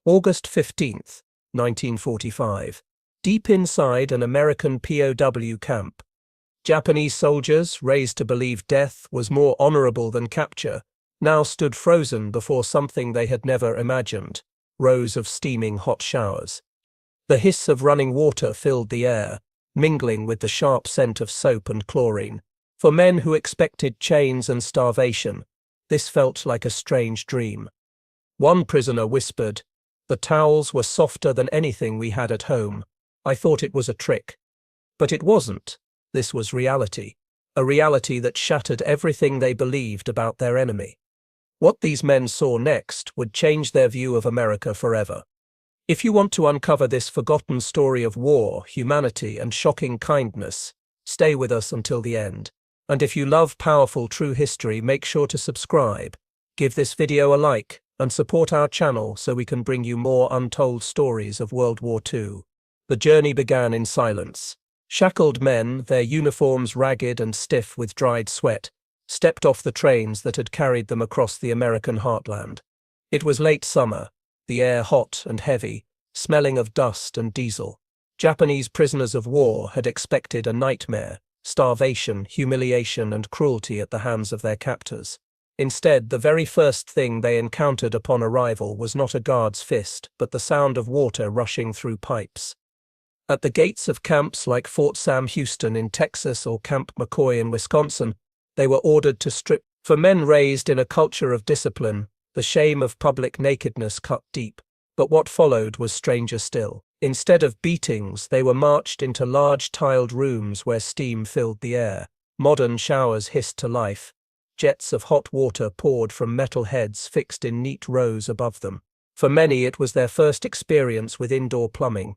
August 15, 1945. Deep inside an American POW camp, Japanese soldiers, raised to believe death was more honorable than capture, now stood frozen before something they had never imagined: rows of steaming hot showers. The hiss of running water filled the air, mingling with the sharp scent of soap and chlorine. For men who expected chains and starvation, this felt like a strange dream. One prisoner whispered, "The towels were softer than anything we had at home. I thought it was a trick." But it wasn't. This was reality. A reality that shattered everything they believed about their enemy. What these men saw next would change their view of America forever. If you want to uncover this forgotten story of war, humanity, and shocking kindness, stay with us until the end. And if you love powerful true history, make sure to subscribe, give this video a like, and support our channel so we can bring you more untold stories of World War II. The journey began in silence. Shackled men, their uniforms ragged and stiff with dried sweat, stepped off the trains that had carried them across the American heartland. It was late summer, the air hot and heavy, smelling of dust and diesel. Japanese prisoners of war had expected a nightmare: starvation, humiliation, and cruelty at the hands of their captors. Instead, the very first thing they encountered upon arrival was not a guard's fist, but the sound of water rushing through pipes. At the gates of camps like Fort Sam Houston in Texas or Camp McCoy in Wisconsin, they were ordered to strip. For men raised in a culture of discipline, the shame of public nakedness cut deep. But what followed was stranger still. Instead of beatings, they were marched into large tiled rooms where steam filled the air. Modern showers hissed to life. Jets of hot water poured from metal heads fixed in neat rows above them. For many, it was their first experience with indoor plumbing.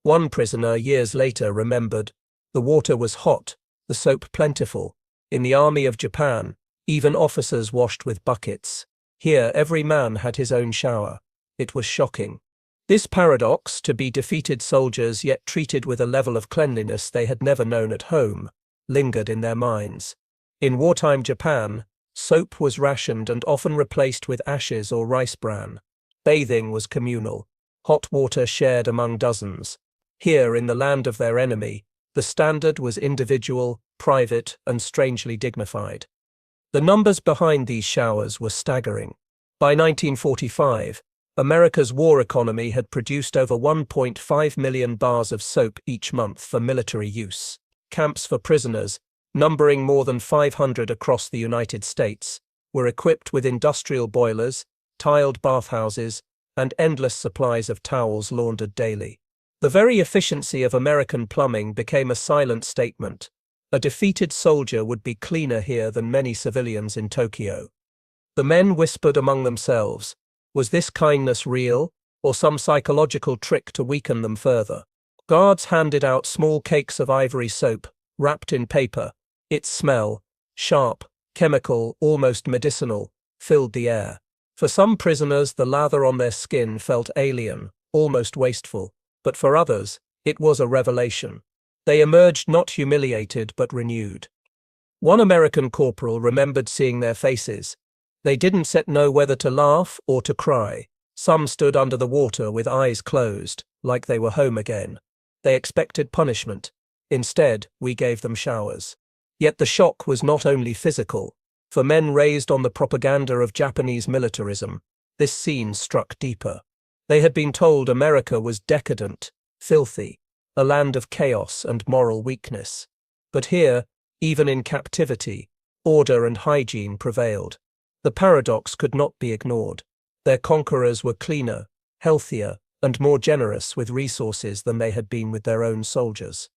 One prisoner years later remembered, "The water was hot, the soap plentiful. In the army of Japan, even officers washed with buckets. Here, every man had his own shower." It was shocking. This paradox, to be defeated soldiers yet treated with a level of cleanliness they had never known at home, lingered in their minds. In wartime Japan, soap was rationed and often replaced with ashes or rice bran. Bathing was communal, hot water shared among dozens. Here, in the land of their enemy, the standard was individual, private, and strangely dignified. The numbers behind these showers were staggering. By 1945, America's war economy had produced over 1.5 million bars of soap each month for military use. Camps for prisoners, numbering more than 500 across the United States, were equipped with industrial boilers, tiled bathhouses, and endless supplies of towels laundered daily. The very efficiency of American plumbing became a silent statement. A defeated soldier would be cleaner here than many civilians in Tokyo. The men whispered among themselves, was this kindness real, or some psychological trick to weaken them further? Guards handed out small cakes of ivory soap, wrapped in paper. Its smell, sharp, chemical, almost medicinal, filled the air. For some prisoners, the lather on their skin felt alien, almost wasteful, but for others, it was a revelation. They emerged not humiliated but renewed. One American corporal remembered seeing their faces. They didn't know whether to laugh or to cry. Some stood under the water with eyes closed, like they were home again. They expected punishment. Instead, we gave them showers. Yet the shock was not only physical. For men raised on the propaganda of Japanese militarism, this scene struck deeper. They had been told America was decadent, filthy, a land of chaos and moral weakness. But here, even in captivity, order and hygiene prevailed. The paradox could not be ignored. Their conquerors were cleaner, healthier, and more generous with resources than they had been with their own soldiers.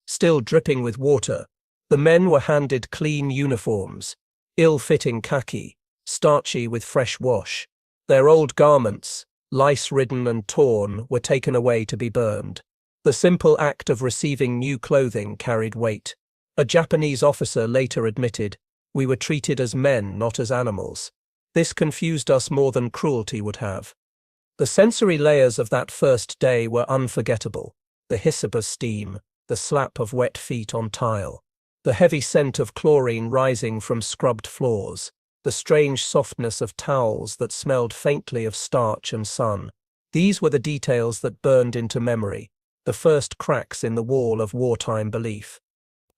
Still dripping with water, the men were handed clean uniforms, ill-fitting khaki, starchy with fresh wash. Their old garments, lice-ridden and torn, were taken away to be burned. The simple act of receiving new clothing carried weight. A Japanese officer later admitted, "We were treated as men, not as animals." This confused us more than cruelty would have. The sensory layers of that first day were unforgettable. The hiss of steam, the slap of wet feet on tile, the heavy scent of chlorine rising from scrubbed floors, the strange softness of towels that smelled faintly of starch and sun. These were the details that burned into memory, the first cracks in the wall of wartime belief.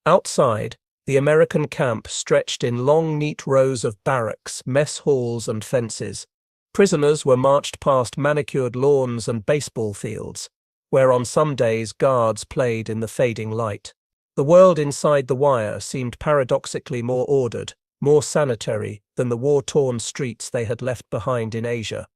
Outside, the American camp stretched in long, neat rows of barracks, mess halls, and fences. Prisoners were marched past manicured lawns and baseball fields, where on some days guards played in the fading light. The world inside the wire seemed paradoxically more ordered, more sanitary than the war-torn streets they had left behind in Asia.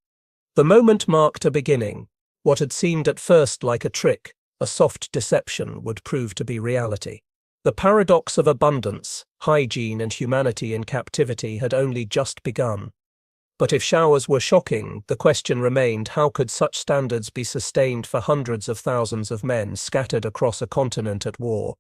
The moment marked a beginning. What had seemed at first like a trick, a soft deception, would prove to be reality. The paradox of abundance, hygiene, and humanity in captivity had only just begun. But if showers were shocking, the question remained: how could such standards be sustained for hundreds of thousands of men scattered across a continent at war?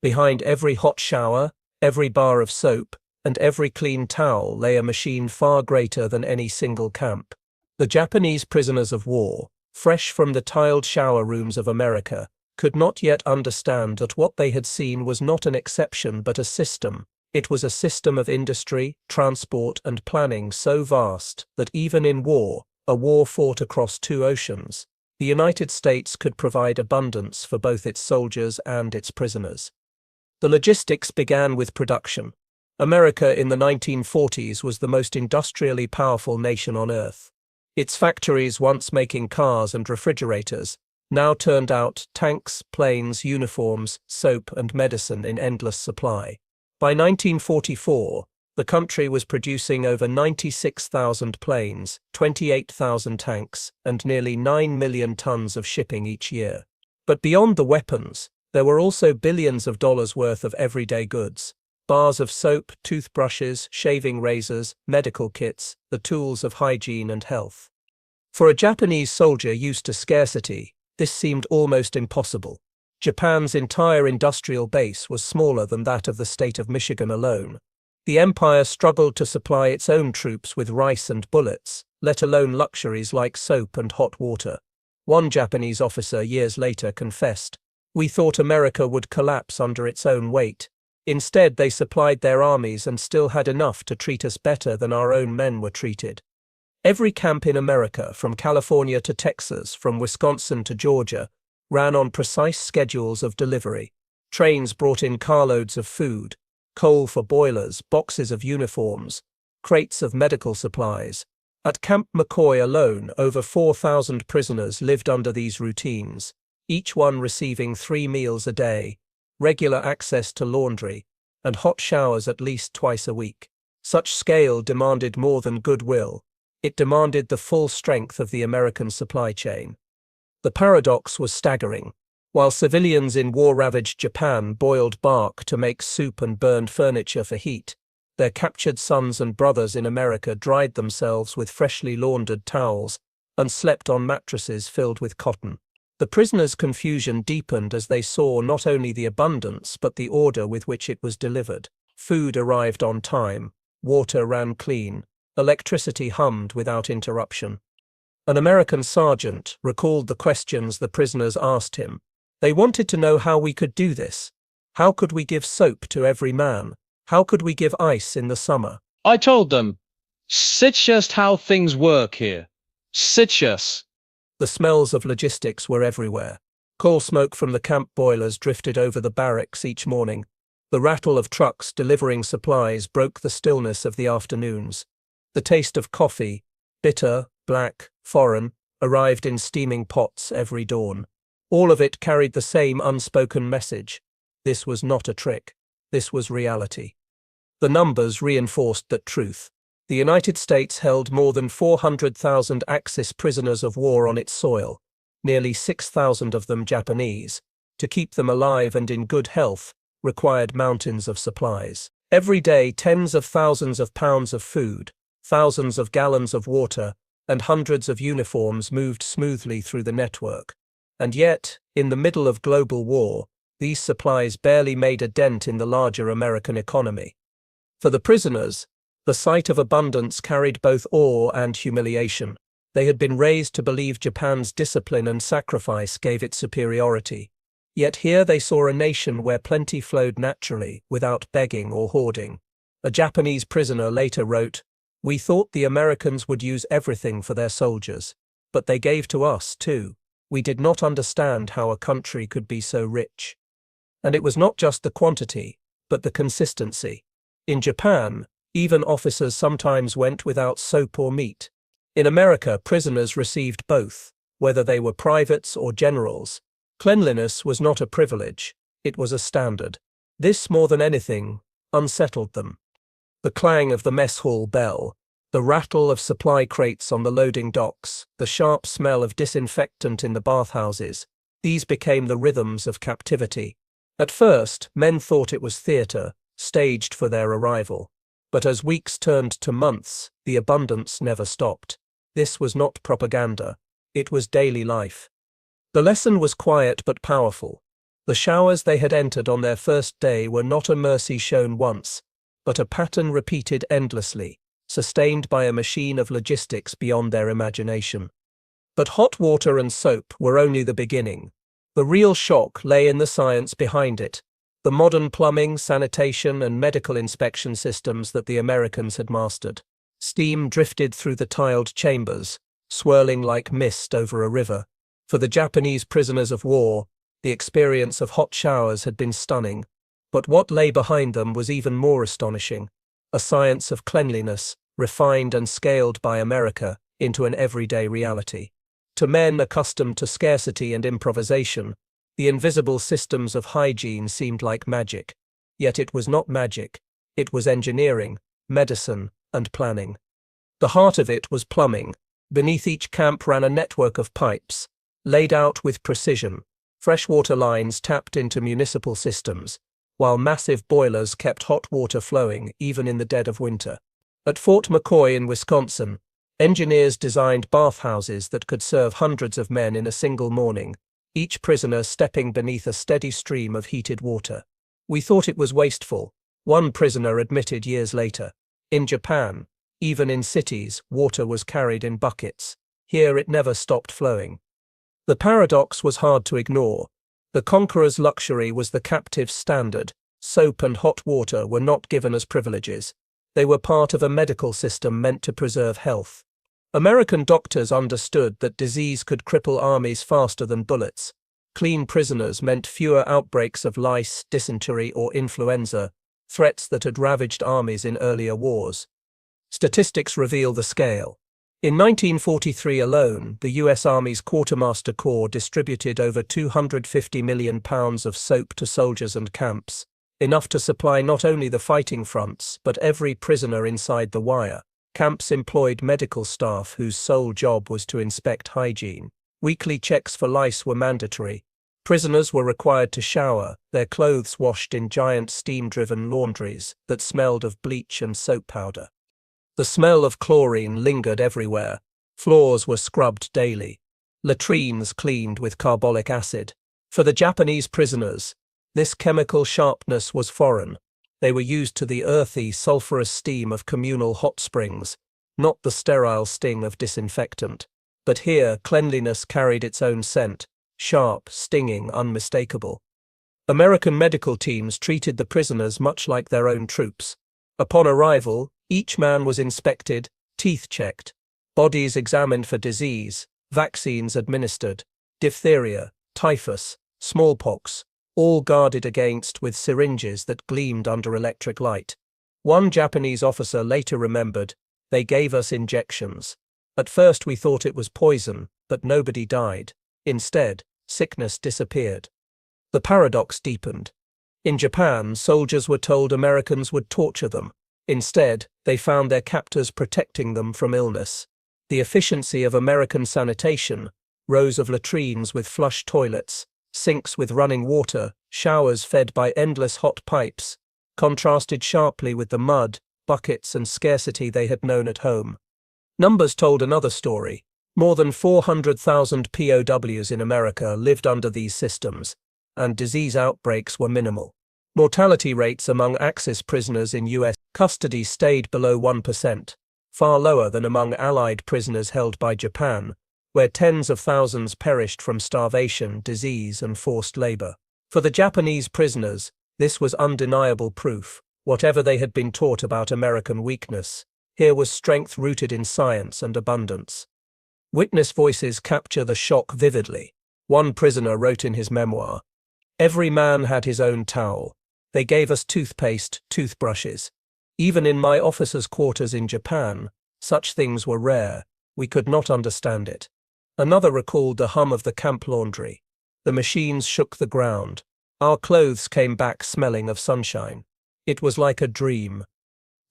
Behind every hot shower, every bar of soap, and every clean towel lay a machine far greater than any single camp. The Japanese prisoners of war, fresh from the tiled shower rooms of America, could not yet understand that what they had seen was not an exception but a system. It was a system of industry, transport, and planning so vast that even in war, a war fought across two oceans, the United States could provide abundance for both its soldiers and its prisoners. The logistics began with production. America in the 1940s was the most industrially powerful nation on Earth. Its factories, once making cars and refrigerators, now turned out tanks, planes, uniforms, soap, and medicine in endless supply. By 1944, the country was producing over 96,000 planes, 28,000 tanks, and nearly 9 million tons of shipping each year. But beyond the weapons, there were also billions of dollars worth of everyday goods. Bars of soap, toothbrushes, shaving razors, medical kits, the tools of hygiene and health. For a Japanese soldier used to scarcity, this seemed almost impossible. Japan's entire industrial base was smaller than that of the state of Michigan alone. The empire struggled to supply its own troops with rice and bullets, let alone luxuries like soap and hot water. One Japanese officer years later confessed, "We thought America would collapse under its own weight. Instead, they supplied their armies and still had enough to treat us better than our own men were treated." Every camp in America, from California to Texas, from Wisconsin to Georgia, ran on precise schedules of delivery. Trains brought in carloads of food, coal for boilers, boxes of uniforms, crates of medical supplies. At Camp McCoy alone, over 4,000 prisoners lived under these routines, each one receiving 3 meals a day, regular access to laundry, and hot showers at least twice a week. Such scale demanded more than goodwill. It demanded the full strength of the American supply chain. The paradox was staggering. While civilians in war-ravaged Japan boiled bark to make soup and burned furniture for heat, their captured sons and brothers in America dried themselves with freshly laundered towels and slept on mattresses filled with cotton. The prisoners' confusion deepened as they saw not only the abundance but the order with which it was delivered. Food arrived on time, water ran clean, electricity hummed without interruption. An American sergeant recalled the questions the prisoners asked him. They wanted to know how we could do this. How could we give soap to every man? How could we give ice in the summer? I told them, "It's just how things work here. It's just." The smells of logistics were everywhere. Coal smoke from the camp boilers drifted over the barracks each morning. The rattle of trucks delivering supplies broke the stillness of the afternoons. The taste of coffee, bitter, black, foreign, arrived in steaming pots every dawn. All of it carried the same unspoken message. This was not a trick. This was reality. The numbers reinforced that truth. The United States held more than 400,000 Axis prisoners of war on its soil, nearly 6,000 of them Japanese. To keep them alive and in good health required mountains of supplies. Every day, tens of thousands of pounds of food, thousands of gallons of water, and hundreds of uniforms moved smoothly through the network. And yet, in the middle of global war, these supplies barely made a dent in the larger American economy. For the prisoners, the sight of abundance carried both awe and humiliation. They had been raised to believe Japan's discipline and sacrifice gave it superiority. Yet here they saw a nation where plenty flowed naturally, without begging or hoarding. A Japanese prisoner later wrote, "We thought the Americans would use everything for their soldiers. But they gave to us, too. We did not understand how a country could be so rich. And it was not just the quantity, but the consistency. In Japan, even officers sometimes went without soap or meat. In America, prisoners received both, whether they were privates or generals. Cleanliness was not a privilege, it was a standard. This, more than anything, unsettled them. The clang of the mess hall bell, the rattle of supply crates on the loading docks, the sharp smell of disinfectant in the bathhouses, these became the rhythms of captivity. At first, men thought it was theatre, staged for their arrival. But as weeks turned to months, the abundance never stopped. This was not propaganda, it was daily life. The lesson was quiet but powerful. The showers they had entered on their first day were not a mercy shown once, but a pattern repeated endlessly, sustained by a machine of logistics beyond their imagination. But hot water and soap were only the beginning. The real shock lay in the science behind it, the modern plumbing, sanitation, and medical inspection systems that the Americans had mastered. Steam drifted through the tiled chambers, swirling like mist over a river. For the Japanese prisoners of war, the experience of hot showers had been stunning. But what lay behind them was even more astonishing, a science of cleanliness, refined and scaled by America into an everyday reality. To men accustomed to scarcity and improvisation, the invisible systems of hygiene seemed like magic. Yet it was not magic, it was engineering, medicine, and planning. The heart of it was plumbing. Beneath each camp ran a network of pipes, laid out with precision. Freshwater lines tapped into municipal systems, while massive boilers kept hot water flowing even in the dead of winter. At Fort McCoy in Wisconsin, engineers designed bathhouses that could serve hundreds of men in a single morning, each prisoner stepping beneath a steady stream of heated water. We thought it was wasteful, one prisoner admitted years later. In Japan, even in cities, water was carried in buckets. Here it never stopped flowing. The paradox was hard to ignore. The conqueror's luxury was the captive's standard. Soap and hot water were not given as privileges. They were part of a medical system meant to preserve health. American doctors understood that disease could cripple armies faster than bullets. Clean prisoners meant fewer outbreaks of lice, dysentery, or influenza, threats that had ravaged armies in earlier wars. Statistics reveal the scale. In 1943 alone, the U.S. Army's Quartermaster Corps distributed over £250 million of soap to soldiers and camps, enough to supply not only the fighting fronts, but every prisoner inside the wire. Camps employed medical staff whose sole job was to inspect hygiene. Weekly checks for lice were mandatory. Prisoners were required to shower, their clothes washed in giant steam-driven laundries that smelled of bleach and soap powder. The smell of chlorine lingered everywhere. Floors were scrubbed daily. Latrines cleaned with carbolic acid. For the Japanese prisoners, this chemical sharpness was foreign. They were used to the earthy, sulphurous steam of communal hot springs, not the sterile sting of disinfectant. But here, cleanliness carried its own scent, sharp, stinging, unmistakable. American medical teams treated the prisoners much like their own troops. Upon arrival, each man was inspected, teeth checked, bodies examined for disease, vaccines administered, diphtheria, typhus, smallpox, all guarded against with syringes that gleamed under electric light. One Japanese officer later remembered, "They gave us injections. At first we thought it was poison, but nobody died. Instead, sickness disappeared." The paradox deepened. In Japan, soldiers were told Americans would torture them. Instead, they found their captors protecting them from illness. The efficiency of American sanitation, rows of latrines with flush toilets, sinks with running water, showers fed by endless hot pipes, contrasted sharply with the mud, buckets, and scarcity they had known at home. Numbers told another story. More than 400,000 POWs in America lived under these systems, and disease outbreaks were minimal. Mortality rates among Axis prisoners in U.S. custody stayed below 1%, far lower than among Allied prisoners held by Japan, where tens of thousands perished from starvation, disease, and forced labor. For the Japanese prisoners, this was undeniable proof. Whatever they had been taught about American weakness, here was strength rooted in science and abundance. Witness voices capture the shock vividly. One prisoner wrote in his memoir, "Every man had his own towel. They gave us toothpaste, toothbrushes. Even in my officers' quarters in Japan, such things were rare. We could not understand it." Another recalled the hum of the camp laundry. "The machines shook the ground. Our clothes came back smelling of sunshine. It was like a dream."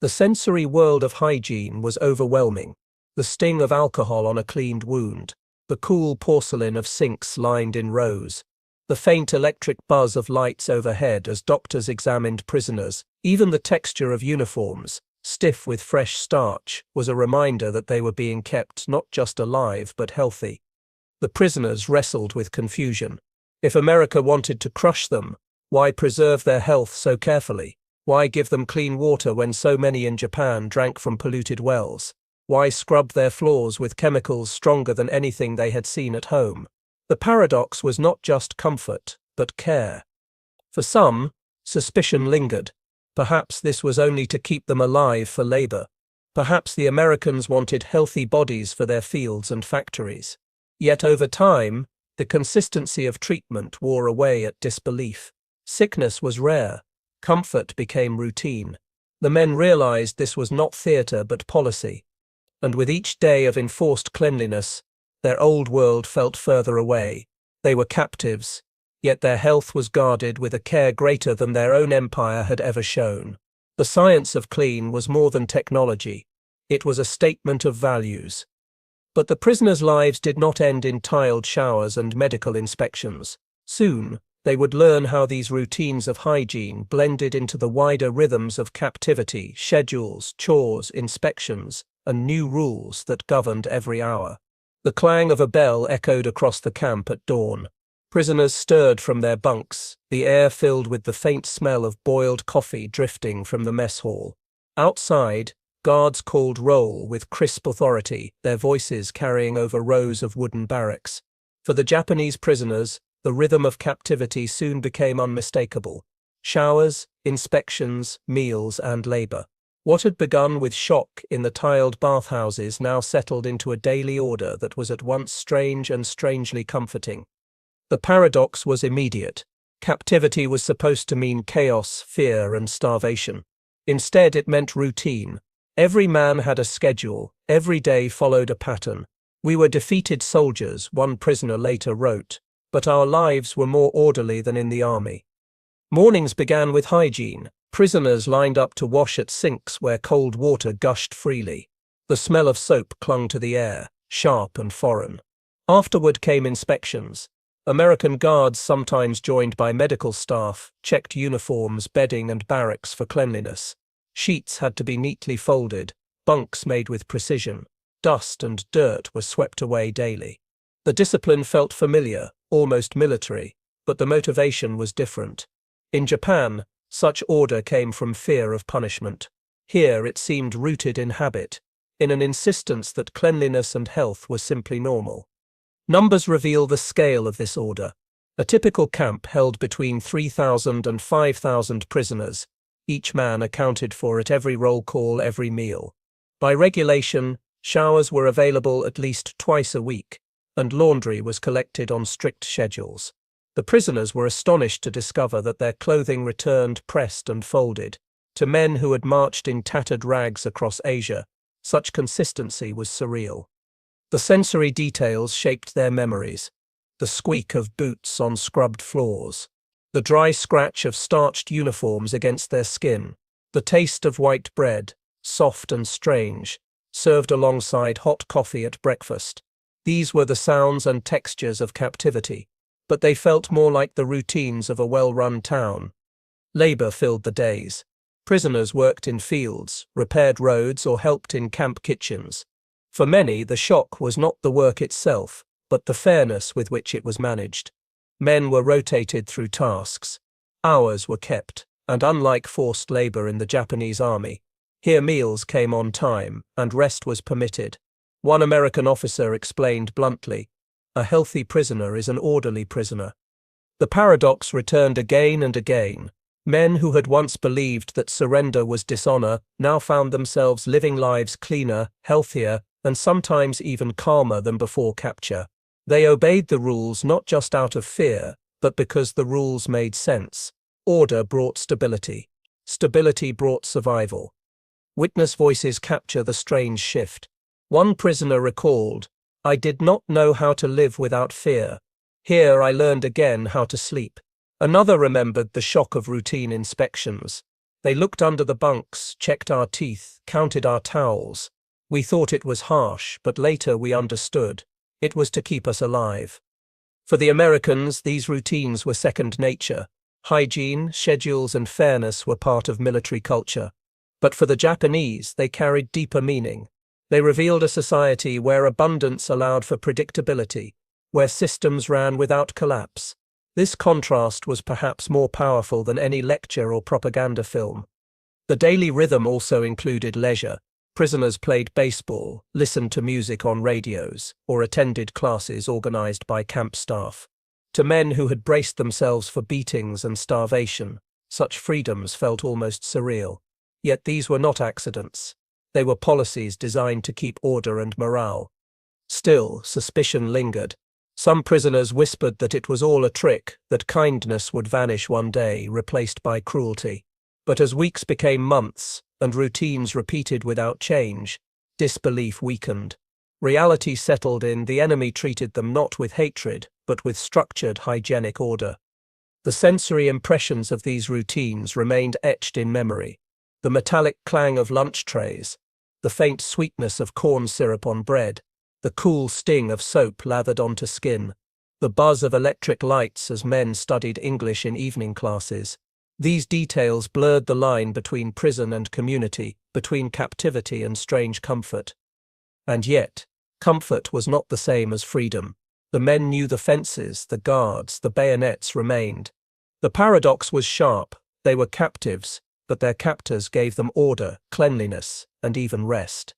The sensory world of hygiene was overwhelming. The sting of alcohol on a cleaned wound, the cool porcelain of sinks lined in rows, the faint electric buzz of lights overhead as doctors examined prisoners, even the texture of uniforms, stiff with fresh starch, was a reminder that they were being kept not just alive but healthy. The prisoners wrestled with confusion. If America wanted to crush them, why preserve their health so carefully? Why give them clean water when so many in Japan drank from polluted wells? Why scrub their floors with chemicals stronger than anything they had seen at home? The paradox was not just comfort, but care. For some, suspicion lingered. Perhaps this was only to keep them alive for labor. Perhaps the Americans wanted healthy bodies for their fields and factories. Yet over time, the consistency of treatment wore away at disbelief. Sickness was rare. Comfort became routine. The men realized this was not theater but policy. And with each day of enforced cleanliness, their old world felt further away. They were captives, yet their health was guarded with a care greater than their own empire had ever shown. The science of clean was more than technology. It was a statement of values. But the prisoners' lives did not end in tiled showers and medical inspections. Soon, they would learn how these routines of hygiene blended into the wider rhythms of captivity, schedules, chores, inspections, and new rules that governed every hour. The clang of a bell echoed across the camp at dawn. Prisoners stirred from their bunks, the air filled with the faint smell of boiled coffee drifting from the mess hall. Outside, guards called roll with crisp authority, their voices carrying over rows of wooden barracks. For the Japanese prisoners, the rhythm of captivity soon became unmistakable. Showers, inspections, meals, and labor. What had begun with shock in the tiled bathhouses now settled into a daily order that was at once strange and strangely comforting. The paradox was immediate. Captivity was supposed to mean chaos, fear, and starvation. Instead, it meant routine. Every man had a schedule, every day followed a pattern. "We were defeated soldiers," one prisoner later wrote, "but our lives were more orderly than in the army." Mornings began with hygiene. Prisoners lined up to wash at sinks where cold water gushed freely. The smell of soap clung to the air, sharp and foreign. Afterward came inspections. American guards, sometimes joined by medical staff, checked uniforms, bedding, and barracks for cleanliness. Sheets had to be neatly folded, bunks made with precision. Dust and dirt were swept away daily. The discipline felt familiar, almost military, but the motivation was different. In Japan, such order came from fear of punishment. Here it seemed rooted in habit, in an insistence that cleanliness and health were simply normal. Numbers reveal the scale of this order. A typical camp held between 3,000 and 5,000 prisoners, each man accounted for at every roll call, every meal. By regulation, showers were available at least twice a week, and laundry was collected on strict schedules. The prisoners were astonished to discover that their clothing returned pressed and folded. To men who had marched in tattered rags across Asia, such consistency was surreal. The sensory details shaped their memories. The squeak of boots on scrubbed floors, the dry scratch of starched uniforms against their skin, the taste of white bread, soft and strange, served alongside hot coffee at breakfast. These were the sounds and textures of captivity, but they felt more like the routines of a well-run town. Labor filled the days. Prisoners worked in fields, repaired roads, or helped in camp kitchens. For many, the shock was not the work itself, but the fairness with which it was managed. Men were rotated through tasks. Hours were kept, and unlike forced labor in the Japanese army, here meals came on time, and rest was permitted. One American officer explained bluntly, "A healthy prisoner is an orderly prisoner." The paradox returned again and again. Men who had once believed that surrender was dishonor now found themselves living lives cleaner, healthier, and sometimes even calmer than before capture. They obeyed the rules not just out of fear, but because the rules made sense. Order brought stability. Stability brought survival. Witness voices capture the strange shift. One prisoner recalled, "I did not know how to live without fear. Here I learned again how to sleep." Another remembered the shock of routine inspections. "They looked under the bunks, checked our teeth, counted our towels. We thought it was harsh, but later we understood. It was to keep us alive." For the Americans, these routines were second nature. Hygiene, schedules, and fairness were part of military culture. But for the Japanese, they carried deeper meaning. They revealed a society where abundance allowed for predictability, where systems ran without collapse. This contrast was perhaps more powerful than any lecture or propaganda film. The daily rhythm also included leisure. Prisoners played baseball, listened to music on radios, or attended classes organized by camp staff. To men who had braced themselves for beatings and starvation, such freedoms felt almost surreal. Yet these were not accidents. They were policies designed to keep order and morale. Still, suspicion lingered. Some prisoners whispered that it was all a trick, that kindness would vanish one day, replaced by cruelty. But as weeks became months, and routines repeated without change, disbelief weakened. Reality settled in. The enemy treated them not with hatred, but with structured, hygienic order. The sensory impressions of these routines remained etched in memory. The metallic clang of lunch trays, the faint sweetness of corn syrup on bread, the cool sting of soap lathered onto skin, the buzz of electric lights as men studied English in evening classes. These details blurred the line between prison and community, between captivity and strange comfort. And yet, comfort was not the same as freedom. The men knew the fences, the guards, the bayonets remained. The paradox was sharp. They were captives, but their captors gave them order, cleanliness, and even rest.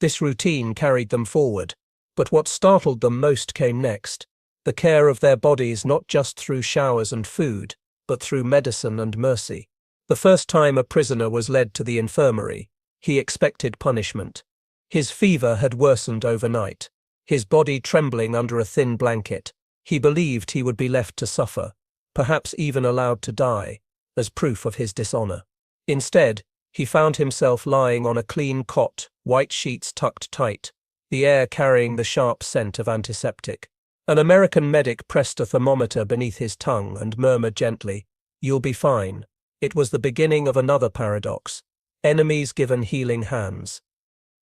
This routine carried them forward, but what startled them most came next. The care of their bodies, not just through showers and food, but through medicine and mercy. The first time a prisoner was led to the infirmary, he expected punishment. His fever had worsened overnight, his body trembling under a thin blanket. He believed he would be left to suffer, perhaps even allowed to die, as proof of his dishonor. Instead, he found himself lying on a clean cot, white sheets tucked tight, the air carrying the sharp scent of antiseptic. An American medic pressed a thermometer beneath his tongue and murmured gently, "You'll be fine." It was the beginning of another paradox. Enemies given healing hands.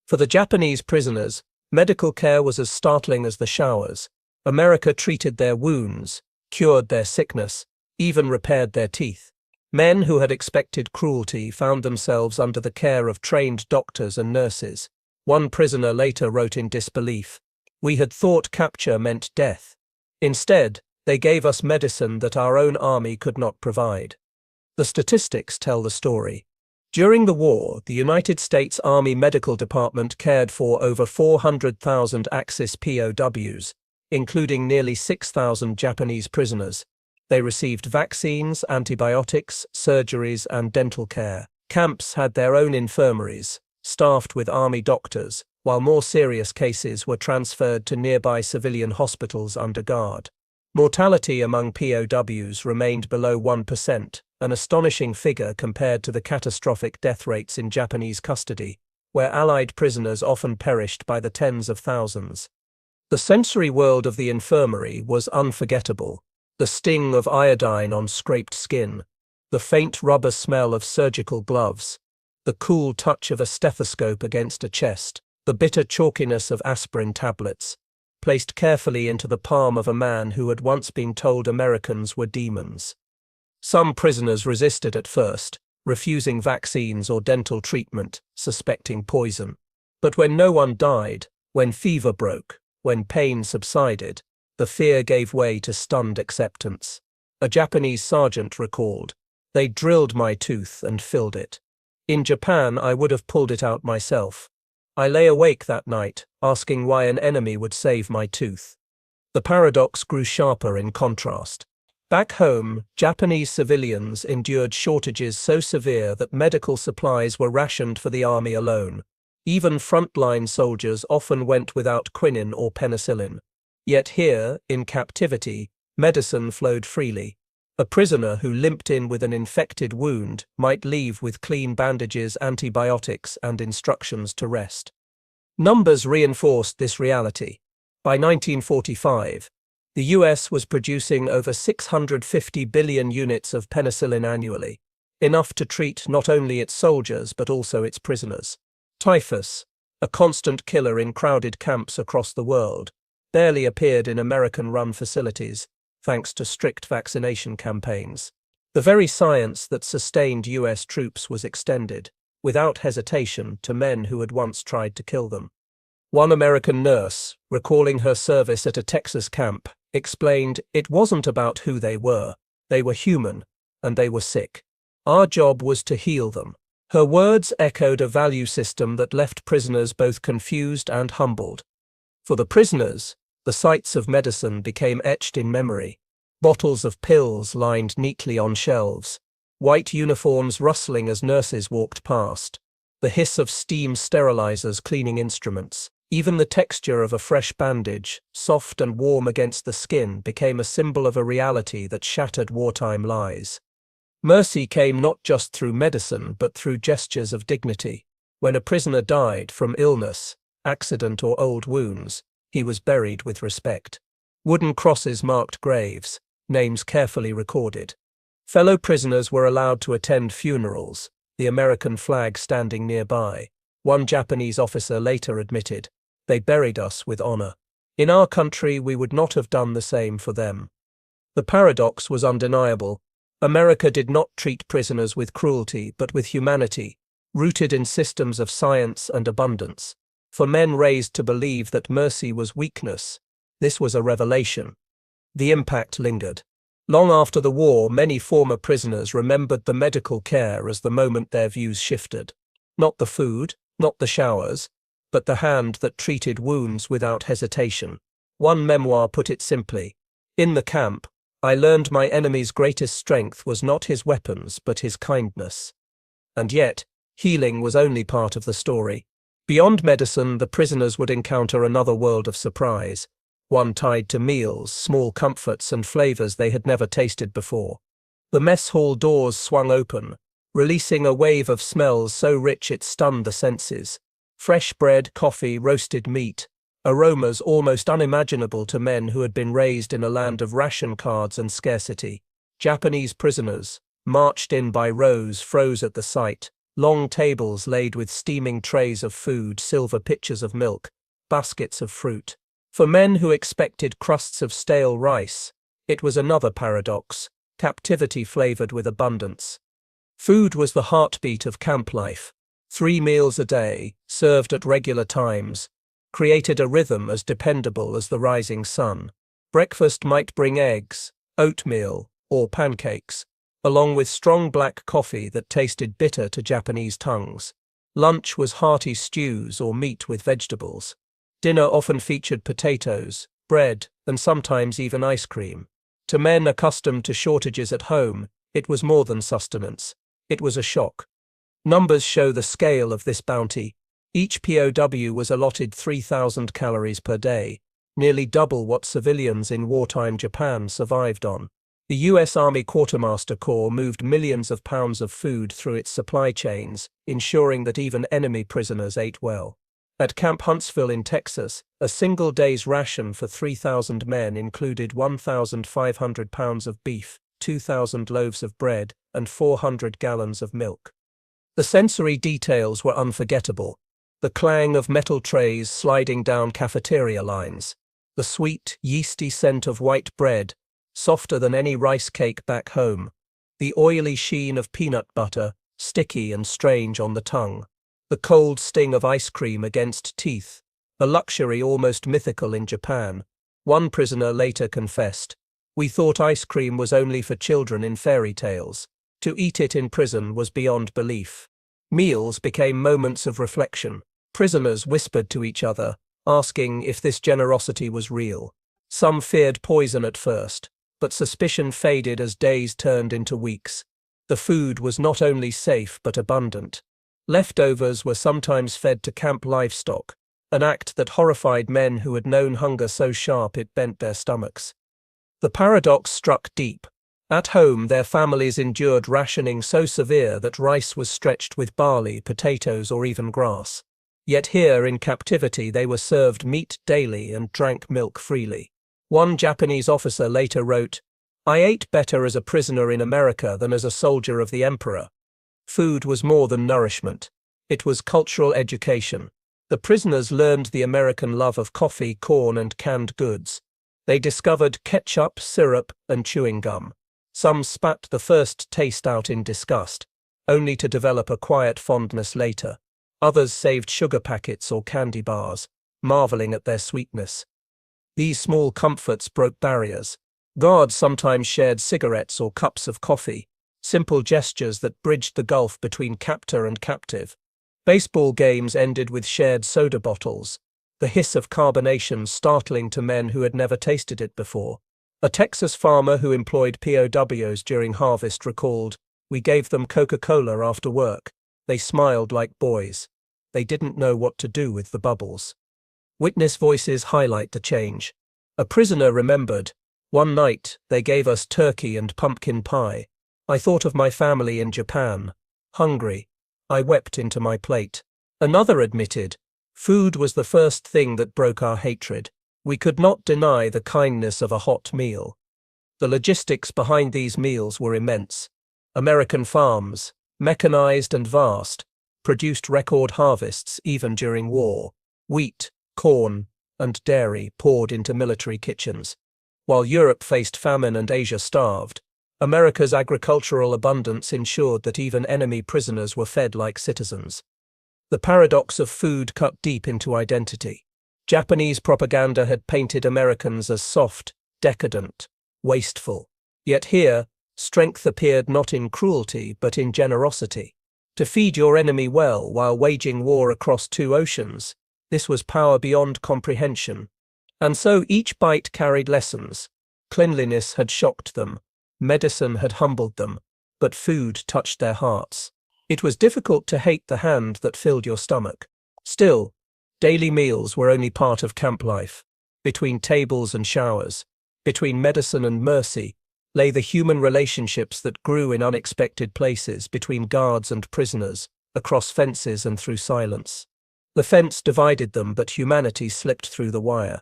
For the Japanese prisoners, medical care was as startling as the showers. America treated their wounds, cured their sickness, even repaired their teeth. Men who had expected cruelty found themselves under the care of trained doctors and nurses. One prisoner later wrote in disbelief, "We had thought capture meant death. Instead, they gave us medicine that our own army could not provide." The statistics tell the story. During the war, the United States Army Medical Department cared for over 400,000 Axis POWs, including nearly 6,000 Japanese prisoners. They received vaccines, antibiotics, surgeries, and dental care. Camps had their own infirmaries, staffed with army doctors, while more serious cases were transferred to nearby civilian hospitals under guard. Mortality among POWs remained below 1%, an astonishing figure compared to the catastrophic death rates in Japanese custody, where Allied prisoners often perished by the tens of thousands. The sensory world of the infirmary was unforgettable. The sting of iodine on scraped skin, the faint rubber smell of surgical gloves, the cool touch of a stethoscope against a chest, the bitter chalkiness of aspirin tablets, placed carefully into the palm of a man who had once been told Americans were demons. Some prisoners resisted at first, refusing vaccines or dental treatment, suspecting poison. But when no one died, when fever broke, when pain subsided, the fear gave way to stunned acceptance. A Japanese sergeant recalled, "They drilled my tooth and filled it. In Japan, I would have pulled it out myself. I lay awake that night, asking why an enemy would save my tooth." The paradox grew sharper in contrast. Back home, Japanese civilians endured shortages so severe that medical supplies were rationed for the army alone. Even frontline soldiers often went without quinine or penicillin. Yet here, in captivity, medicine flowed freely. A prisoner who limped in with an infected wound might leave with clean bandages, antibiotics, and instructions to rest. Numbers reinforced this reality. By 1945, the US was producing over 650 billion units of penicillin annually, enough to treat not only its soldiers but also its prisoners. Typhus, a constant killer in crowded camps across the world, barely appeared in American-run facilities, thanks to strict vaccination campaigns. The very science that sustained US troops was extended, without hesitation, to men who had once tried to kill them. One American nurse, recalling her service at a Texas camp, explained, "It wasn't about who they were human, and they were sick. Our job was to heal them." Her words echoed a value system that left prisoners both confused and humbled. For the prisoners, the sights of medicine became etched in memory. Bottles of pills lined neatly on shelves, white uniforms rustling as nurses walked past, the hiss of steam sterilizers cleaning instruments. Even the texture of a fresh bandage, soft and warm against the skin, became a symbol of a reality that shattered wartime lies. Mercy came not just through medicine but through gestures of dignity. When a prisoner died from illness, accident, or old wounds, he was buried with respect. Wooden crosses marked graves, names carefully recorded. Fellow prisoners were allowed to attend funerals, the American flag standing nearby. One Japanese officer later admitted, "They buried us with honor. In our country, we would not have done the same for them." The paradox was undeniable. America did not treat prisoners with cruelty but with humanity, rooted in systems of science and abundance. For men raised to believe that mercy was weakness, this was a revelation. The impact lingered. Long after the war, many former prisoners remembered the medical care as the moment their views shifted. Not the food, not the showers, but the hand that treated wounds without hesitation. One memoir put it simply, "In the camp, I learned my enemy's greatest strength was not his weapons but his kindness." And yet, healing was only part of the story. Beyond medicine, the prisoners would encounter another world of surprise, one tied to meals, small comforts, and flavors they had never tasted before. The mess hall doors swung open, releasing a wave of smells so rich it stunned the senses. Fresh bread, coffee, roasted meat, aromas almost unimaginable to men who had been raised in a land of ration cards and scarcity. Japanese prisoners, marched in by rows, froze at the sight. Long tables laid with steaming trays of food, silver pitchers of milk, baskets of fruit. For men who expected crusts of stale rice, it was another paradox, captivity flavored with abundance. Food was the heartbeat of camp life. 3 meals a day, served at regular times, created a rhythm as dependable as the rising sun. Breakfast might bring eggs, oatmeal, or pancakes, along with strong black coffee that tasted bitter to Japanese tongues. Lunch was hearty stews or meat with vegetables. Dinner often featured potatoes, bread, and sometimes even ice cream. To men accustomed to shortages at home, it was more than sustenance. It was a shock. Numbers show the scale of this bounty. Each POW was allotted 3,000 calories per day, nearly double what civilians in wartime Japan survived on. The U.S. Army Quartermaster Corps moved millions of pounds of food through its supply chains, ensuring that even enemy prisoners ate well. At Camp Huntsville in Texas, a single day's ration for 3,000 men included 1,500 pounds of beef, 2,000 loaves of bread, and 400 gallons of milk. The sensory details were unforgettable. The clang of metal trays sliding down cafeteria lines, the sweet, yeasty scent of white bread, softer than any rice cake back home, the oily sheen of peanut butter, sticky and strange on the tongue, the cold sting of ice cream against teeth, a luxury almost mythical in Japan. One prisoner later confessed, "We thought ice cream was only for children in fairy tales. To eat it in prison was beyond belief." Meals became moments of reflection. Prisoners whispered to each other, asking if this generosity was real. Some feared poison at first, but suspicion faded as days turned into weeks. The food was not only safe but abundant. Leftovers were sometimes fed to camp livestock, an act that horrified men who had known hunger so sharp it bent their stomachs. The paradox struck deep. At home, their families endured rationing so severe that rice was stretched with barley, potatoes, or even grass. Yet here, in captivity, they were served meat daily and drank milk freely. One Japanese officer later wrote, "I ate better as a prisoner in America than as a soldier of the emperor." Food was more than nourishment. It was cultural education. The prisoners learned the American love of coffee, corn, and canned goods. They discovered ketchup, syrup, and chewing gum. Some spat the first taste out in disgust, only to develop a quiet fondness later. Others saved sugar packets or candy bars, marveling at their sweetness. These small comforts broke barriers. Guards sometimes shared cigarettes or cups of coffee, simple gestures that bridged the gulf between captor and captive. Baseball games ended with shared soda bottles, the hiss of carbonation startling to men who had never tasted it before. A Texas farmer who employed POWs during harvest recalled, "We gave them Coca-Cola after work. They smiled like boys. They didn't know what to do with the bubbles." Witness voices highlight the change. A prisoner remembered, "One night, they gave us turkey and pumpkin pie. I thought of my family in Japan. Hungry. I wept into my plate." Another admitted, "Food was the first thing that broke our hatred. We could not deny the kindness of a hot meal." The logistics behind these meals were immense. American farms, mechanized and vast, produced record harvests even during war. Wheat, corn, and dairy poured into military kitchens. While Europe faced famine and Asia starved, America's agricultural abundance ensured that even enemy prisoners were fed like citizens. The paradox of food cut deep into identity. Japanese propaganda had painted Americans as soft, decadent, wasteful. Yet here, strength appeared not in cruelty but in generosity. To feed your enemy well while waging war across two oceans, this was power beyond comprehension. And so each bite carried lessons. Cleanliness had shocked them, medicine had humbled them, but food touched their hearts. It was difficult to hate the hand that filled your stomach. Still, daily meals were only part of camp life. Between tables and showers, between medicine and mercy, lay the human relationships that grew in unexpected places between guards and prisoners, across fences and through silence. The fence divided them, but humanity slipped through the wire.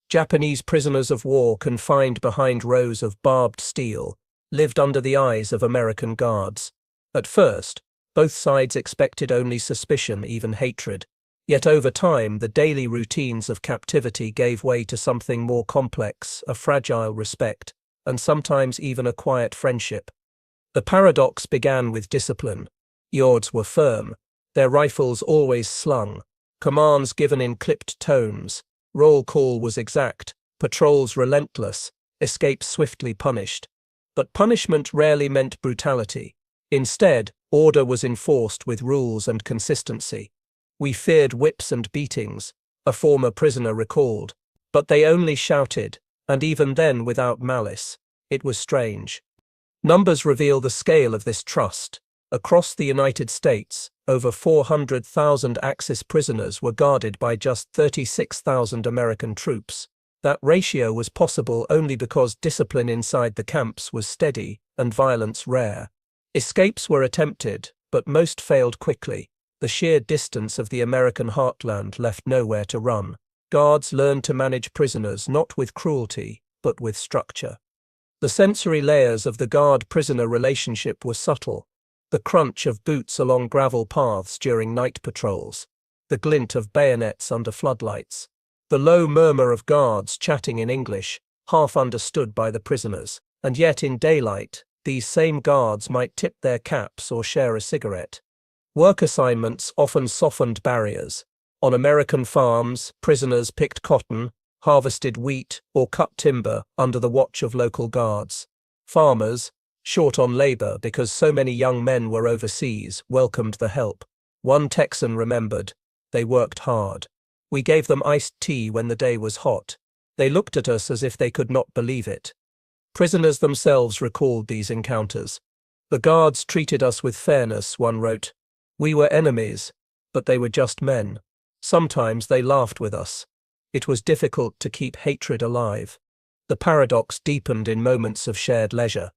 Japanese prisoners of war confined behind rows of barbed steel lived under the eyes of American guards. At first, both sides expected only suspicion, even hatred. Yet over time, the daily routines of captivity gave way to something more complex, a fragile respect, and sometimes even a quiet friendship. The paradox began with discipline. Yards were firm, their rifles always slung, commands given in clipped tones, roll call was exact, patrols relentless, escapes swiftly punished. But punishment rarely meant brutality. Instead, order was enforced with rules and consistency. "We feared whips and beatings," a former prisoner recalled, "but they only shouted, and even then without malice." It was strange. Numbers reveal the scale of this trust. Across the United States, over 400,000 Axis prisoners were guarded by just 36,000 American troops. That ratio was possible only because discipline inside the camps was steady and violence rare. Escapes were attempted, but most failed quickly. The sheer distance of the American heartland left nowhere to run. Guards learned to manage prisoners not with cruelty, but with structure. The sensory layers of the guard-prisoner relationship were subtle. The crunch of boots along gravel paths during night patrols, the glint of bayonets under floodlights, the low murmur of guards chatting in English, half understood by the prisoners. And yet in daylight, these same guards might tip their caps or share a cigarette. Work assignments often softened barriers. On American farms, prisoners picked cotton, harvested wheat, or cut timber under the watch of local guards. Farmers, short on labor because so many young men were overseas, welcomed the help. One Texan remembered, "They worked hard. We gave them iced tea when the day was hot. They looked at us as if they could not believe it." Prisoners themselves recalled these encounters. "The guards treated us with fairness," one wrote. We were enemies, but they were just men. Sometimes they laughed with us. It was difficult to keep hatred alive. The paradox deepened in moments of shared leisure.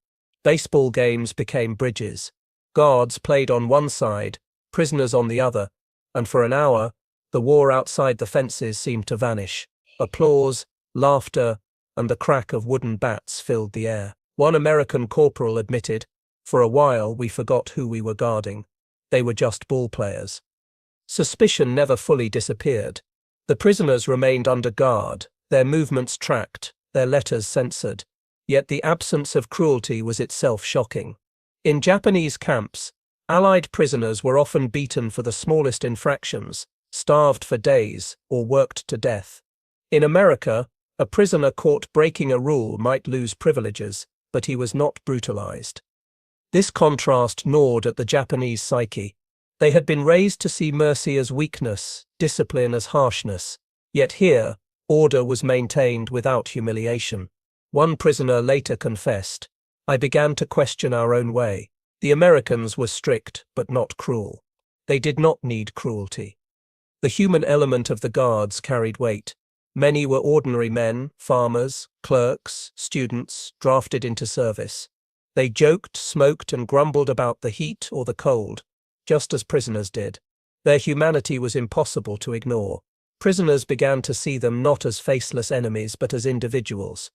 Baseball games became bridges. Guards played on one side, prisoners on the other, and for an hour, the war outside the fences seemed to vanish. Applause, laughter, and the crack of wooden bats filled the air. One American corporal admitted, "For a while we forgot who we were guarding. They were just ball players." Suspicion never fully disappeared. The prisoners remained under guard, their movements tracked, their letters censored. Yet the absence of cruelty was itself shocking. In Japanese camps, Allied prisoners were often beaten for the smallest infractions, starved for days, or worked to death. In America, a prisoner caught breaking a rule might lose privileges, but he was not brutalized. This contrast gnawed at the Japanese psyche. They had been raised to see mercy as weakness, discipline as harshness. Yet here, order was maintained without humiliation. One prisoner later confessed, "I began to question our own way. The Americans were strict, but not cruel. They did not need cruelty." The human element of the guards carried weight. Many were ordinary men, farmers, clerks, students, drafted into service. They joked, smoked, and grumbled about the heat or the cold, just as prisoners did. Their humanity was impossible to ignore. Prisoners began to see them not as faceless enemies but as individuals.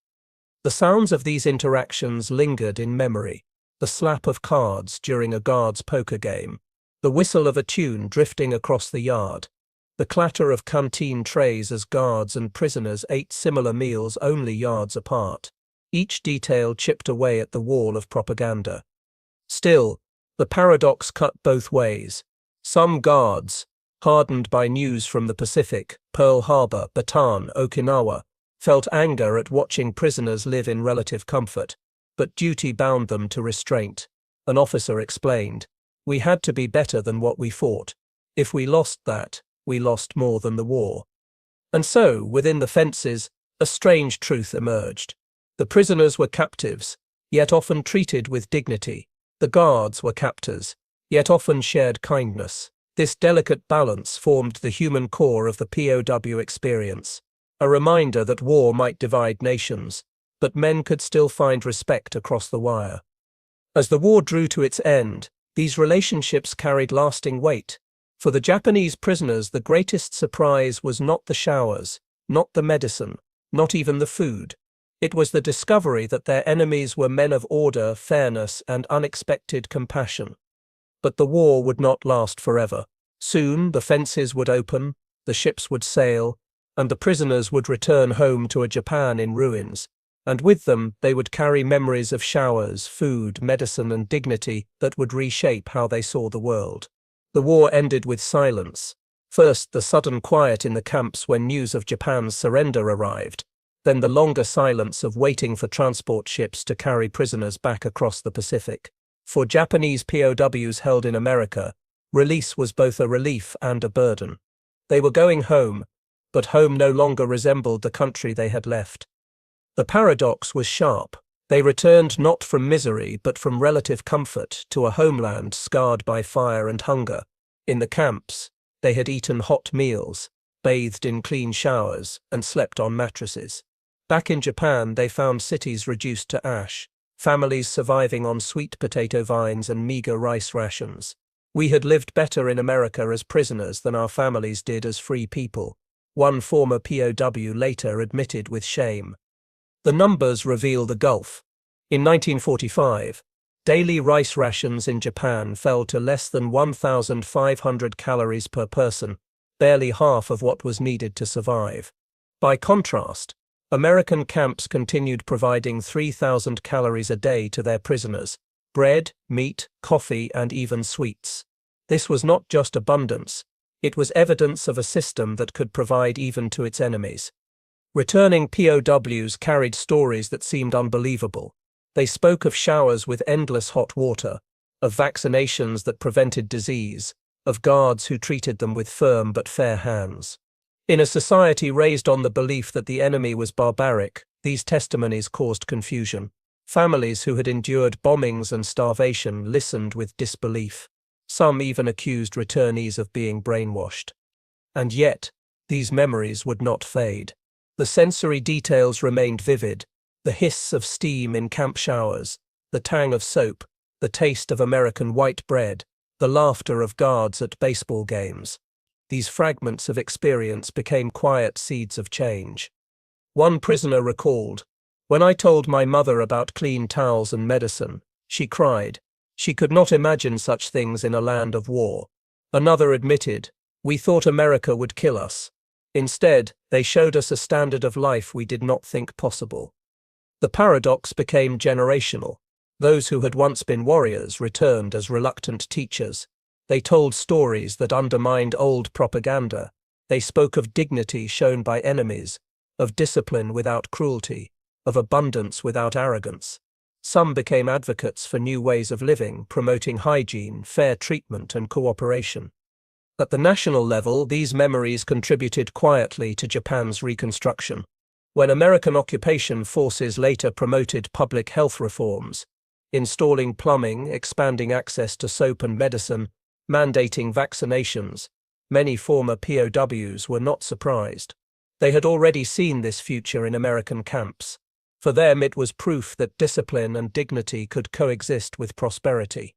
The sounds of these interactions lingered in memory. The slap of cards during a guard's poker game, the whistle of a tune drifting across the yard, the clatter of canteen trays as guards and prisoners ate similar meals only yards apart. Each detail chipped away at the wall of propaganda. Still, the paradox cut both ways. Some guards, hardened by news from the Pacific, Pearl Harbor, Bataan, Okinawa, felt anger at watching prisoners live in relative comfort, but duty bound them to restraint. An officer explained, "We had to be better than what we fought. If we lost that, we lost more than the war." And so, within the fences, a strange truth emerged. The prisoners were captives, yet often treated with dignity. The guards were captors, yet often shared kindness. This delicate balance formed the human core of the POW experience, a reminder that war might divide nations, but men could still find respect across the wire. As the war drew to its end, these relationships carried lasting weight. For the Japanese prisoners, the greatest surprise was not the showers, not the medicine, not even the food. It was the discovery that their enemies were men of order, fairness, and unexpected compassion. But the war would not last forever. Soon the fences would open, the ships would sail, and the prisoners would return home to a Japan in ruins. And with them they would carry memories of showers, food, medicine, and dignity that would reshape how they saw the world. The war ended with silence. First, the sudden quiet in the camps when news of Japan's surrender arrived, then the longer silence of waiting for transport ships to carry prisoners back across the Pacific. For Japanese POWs held in America, release was both a relief and a burden. They were going home, but home no longer resembled the country they had left. The paradox was sharp. They returned not from misery but from relative comfort to a homeland scarred by fire and hunger. In the camps, they had eaten hot meals, bathed in clean showers, and slept on mattresses. Back in Japan, they found cities reduced to ash, families surviving on sweet potato vines and meager rice rations. "We had lived better in America as prisoners than our families did as free people," one former POW later admitted with shame. The numbers reveal the gulf. In 1945, daily rice rations in Japan fell to less than 1,500 calories per person, barely half of what was needed to survive. By contrast, American camps continued providing 3,000 calories a day to their prisoners: bread, meat, coffee, and even sweets. This was not just abundance, it was evidence of a system that could provide even to its enemies. Returning POWs carried stories that seemed unbelievable. They spoke of showers with endless hot water, of vaccinations that prevented disease, of guards who treated them with firm but fair hands. In a society raised on the belief that the enemy was barbaric, these testimonies caused confusion. Families who had endured bombings and starvation listened with disbelief. Some even accused returnees of being brainwashed. And yet, these memories would not fade. The sensory details remained vivid: the hiss of steam in camp showers, the tang of soap, the taste of American white bread, the laughter of guards at baseball games. These fragments of experience became quiet seeds of change. One prisoner recalled, "When I told my mother about clean towels and medicine, she cried. She could not imagine such things in a land of war." Another admitted, "We thought America would kill us. Instead, they showed us a standard of life we did not think possible." The paradox became generational. Those who had once been warriors returned as reluctant teachers. They told stories that undermined old propaganda. They spoke of dignity shown by enemies, of discipline without cruelty, of abundance without arrogance. Some became advocates for new ways of living, promoting hygiene, fair treatment, and cooperation. At the national level, these memories contributed quietly to Japan's reconstruction. When American occupation forces later promoted public health reforms, installing plumbing, expanding access to soap and medicine, mandating vaccinations, many former POWs were not surprised. They had already seen this future in American camps. For them, it was proof that discipline and dignity could coexist with prosperity.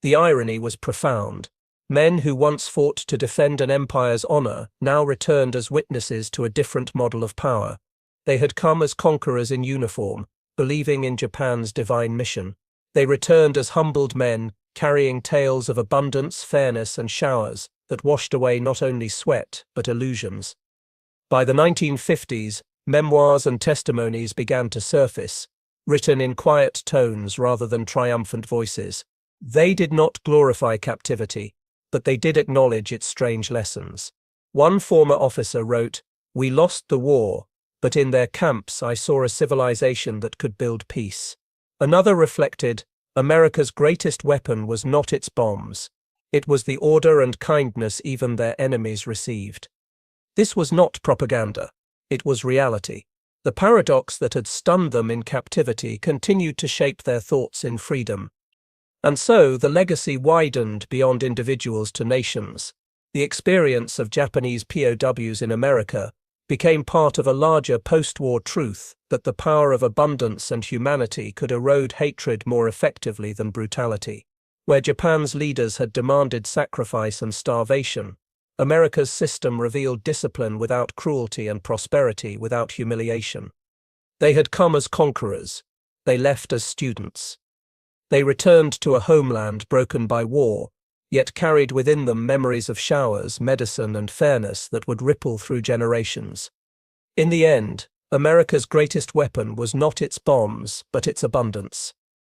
The irony was profound. Men who once fought to defend an empire's honor now returned as witnesses to a different model of power. They had come as conquerors in uniform, believing in Japan's divine mission. They returned as humbled men, carrying tales of abundance, fairness, and showers that washed away not only sweat, but illusions. By the 1950s, memoirs and testimonies began to surface, written in quiet tones rather than triumphant voices. They did not glorify captivity, but they did acknowledge its strange lessons. One former officer wrote, "We lost the war, but in their camps I saw a civilization that could build peace." Another reflected, "America's greatest weapon was not its bombs. It was the order and kindness even their enemies received." This was not propaganda. It was reality. The paradox that had stunned them in captivity continued to shape their thoughts in freedom. And so the legacy widened beyond individuals to nations. The experience of Japanese POWs in America became part of a larger post-war truth that the power of abundance and humanity could erode hatred more effectively than brutality. Where Japan's leaders had demanded sacrifice and starvation, America's system revealed discipline without cruelty and prosperity without humiliation. They had come as conquerors. They left as students. They returned to a homeland broken by war, yet carried within them memories of showers, medicine, and fairness that would ripple through generations. In the end, America's greatest weapon was not its bombs, but its abundance.